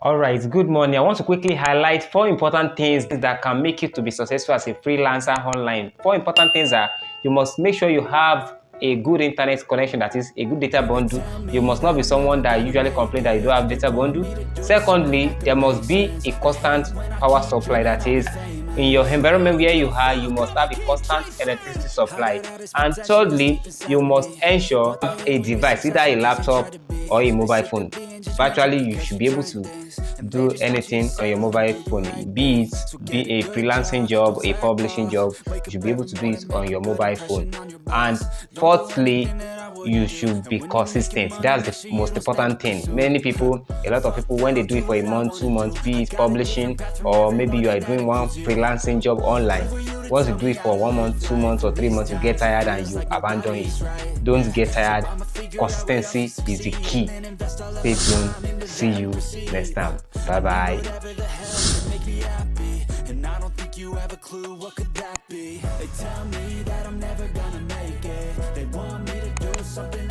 All right, good morning. I want to quickly highlight 4 important things that can make you to be successful as a freelancer online. 4 important things are: you must make sure you have a good internet connection, that is a good data bundle. You must not be someone that usually complain that you don't have data bundle. Secondly, there must be a constant power supply, that is in your environment where you are, you must have a constant electricity supply. And thirdly, you must ensure a device, either a laptop or a mobile phone. Virtually, you should be able to do anything on your mobile phone, be a freelancing job, a publishing job. You should be able to do it on your mobile phone. And fourthly, you should be consistent. That's the most important thing. A lot of people, when they do it for a month, 2 months, be it publishing, or maybe you are doing one freelancing job online, once you do it for 1 month, 2 months, or 3 months, you get tired and you abandon it. Don't get tired. Consistency is the key. Stay tuned. See you next time. Bye bye. And I don't think you have a clue, what could that be? They tell me that I'm never gonna make it. They want me to do something